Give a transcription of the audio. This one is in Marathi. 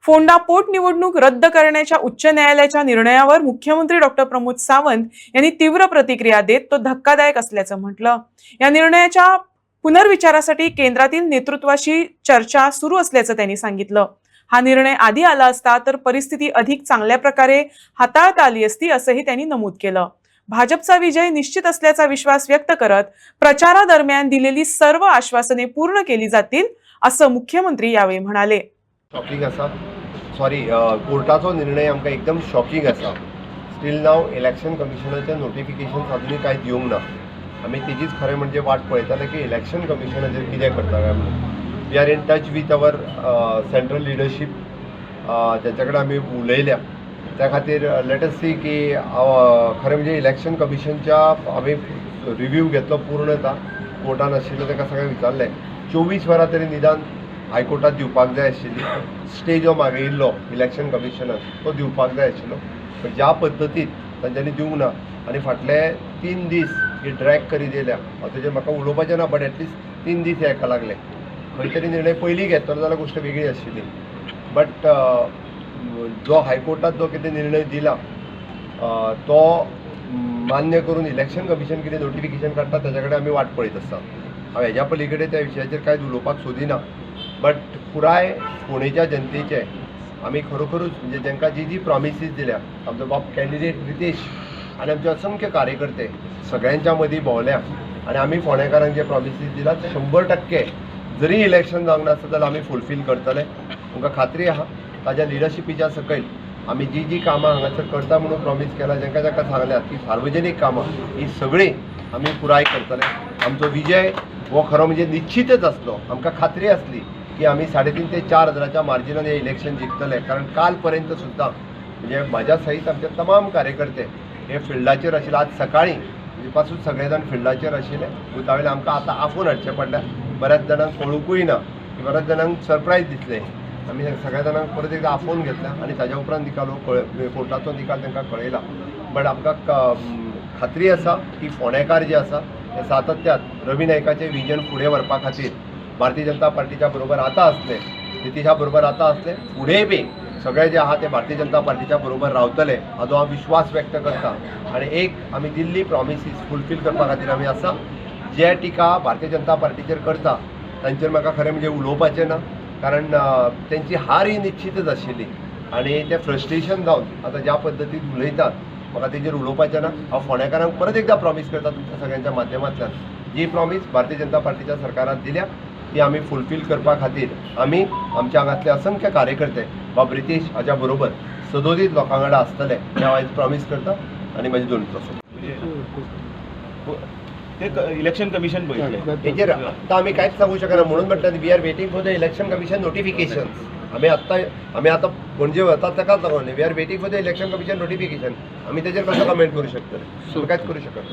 फोंडा पोटनिवडणूक रद्द करण्याच्या उच्च न्यायालयाच्या निर्णयावर मुख्यमंत्री डॉक्टर प्रमोद सावंत यांनी तीव्र प्रतिक्रिया देत तो धक्कादायक असल्याचं म्हटलं। या निर्णयाच्या पुनर्विचारासाठी केंद्रातील नेतृत्वाशी चर्चा सुरू असल्याचं त्यांनी सांगितलं। हा निर्णय आधी आला असता तर परिस्थिती अधिक चांगल्या प्रकारे हाताळता आली असती असंही त्यांनी नमूद केलं। भाजपचा विजय निश्चित असल्याचा विश्वास व्यक्त करत प्रचारादरम्यान दिलेली सर्व आश्वासने पूर्ण केली जातील असं मुख्यमंत्री यावेळी म्हणाले। शॉकिंग असा कोर्टाचो निर्णय आमकां एकदम शॉकिंग असा। स्टील नाव इलेक्शन कमिशनाचे नोटिफिकेशन अजूनही काय दिवंक ना। आमी तेजीच खरें म्हणजे वाट पळयताले की इलेक्शन कमिशनाचेर कितें करता काय म्हणून। We are in touch with our central leadership, ज्याच्या कडेन आमी उलयल्या त्या खातीर लेट अस सी की खरें म्हणजे इलेक्शन कमिशनच्या आमी रिव्ह्यू घेतलो पूर्णता कोर्टान आशिल्लो ताका सगळें विचारलें 24 वरां तरी निदान हायकोर्टात दिवपाक जाय आशिल्ली। स्टे जो मागयिल्लो इलेक्शन कमिशनान तो दिवपाक जाय आशिल्लो, पण ज्या पद्दतीन तांच्यांनी दिवंक ना आनी फाटले 3 दीस ही ड्रॅग करीत येयल्या। ताचेर म्हाका उलोवपाचें ना, बट एटलिस्ट 3 दीस हेका लागले। खंय तरी निर्णय पयलीं घेतलो जाल्यार गोश्ट वेगळी आशिल्ली, बट जो हायकोर्टात जो कितें निर्णय दिला तो मान्य करून इलेक्शन कमिशन कितें नोटिफिकेशन काडटा ताचे कडेन आमी वाट पळयत आसा। हांव हेज्या पलीकडे त्या विशयाचेर कांयच उलोवपाक सोदिना, बट पुराय फोंडेच्या जनतेचे आमी खरोखरूच म्हणजे तांकां जी प्रॉमिसीस दिल्या, आमचो बाप कॅन्डिडेट रितेश आनी आमचे असंख्य कार्यकर्ते सगळ्यांच्या मदीं भोंवल्या आनी आमी फोंडेकारांक जे प्रॉमिसीस दिला ते 100% जरी इलेक्शन जावंक नासता जाल्यार आमी फुलफील करतले। आमकां खात्री आहा ताज्या लिडरशिपीच्या सकयल आमी जी कामां हांगासर करता म्हणून प्रॉमीस केला, जांकां सांगल्यात की सार्वजनीक कामां ही सगळीं आमी पुराय करतले। आमचो विजय हो खरो म्हणजे निश्चितच आसलो। आमकां खात्री आसली की आमी 3.5 ते 4 हजाराच्या मार्जिनान हे इलेक्शन जिखतले, कारण काल पर्यंत सुद्दां म्हणजे म्हाज्या सहीत आमचे तमाम कार्यकर्ते हे फिल्डाचेर आशिल्ले। आज सकाळीं पासून सगळे जाण फिल्डाचेर आशिल्ले। उतावळे आमकां आतां आफून हाडचें पडलें। बऱ्याच जाणांक कळुकूय ना, बऱ्याच जाणांक सरप्रायज दिसले। आमी सगळ्या जाणांक परत एकदा आफोवन घेतला आनी ताज्या उपरांत निकाल कोर्टाचो निकाल तांकां कळयला। बट आमकां खात्री आसा की फोंडेकार जे आसा ते सातत्यान रवी नायकाचें विजन फुडें व्हरपा खातीर भारतीय जनता पार्टीच्या बरोबर आतां आसले, नितीशा बरोबर आतां आसले, फुडेंय बी सगळे जे आहा ते भारतीय जनता पार्टीच्या बरोबर रावतले हाजो हांव विश्वास व्यक्त करता। आनी एक आमी दिल्ली प्रॉमिसीस फुलफील करपा खातीर आमी आसा। जे टिका भारतीय जनता पार्टीचेर करता तांचेर म्हाका खरें म्हणजे उलोवपाचें ना, कारण त्यांची हार ही निश्चितच आशिल्ली आनी ते फ्रस्ट्रेशन जावन आतां ज्या पद्दतीन उलयतात म्हाका तेजेर उलोवपाचें ना। हांव फोंडेकारांक परत एकदा प्रॉमीस करता तुमच्या सगळ्यांच्या माध्यमांतल्यान, जी प्रॉमीस भारतीय जनता पार्टीच्या सरकारान दिल्या ती आमी फुलफील करपा खातीर आमी आमच्या हांगातले असंख्य कार्यकर्ते बाब रितेश हाच्या बरोबर सदोदीत लोकां कडेन आसतले हें हांव आयज प्रॉमीस करता आनी म्हाजी दोन इलेक्शन कमिशन पळयतलें हेजेर आतां आमी कांयच सांगूंक शकना। म्हणून म्हणटा we are waiting for the election commission notification. आमी आतां पणजे वतात ताकाच लागून we are waiting for the election commission notification. आमी तेजेर कसो कमेंट करूं शकतले? कांयच करूं शकना।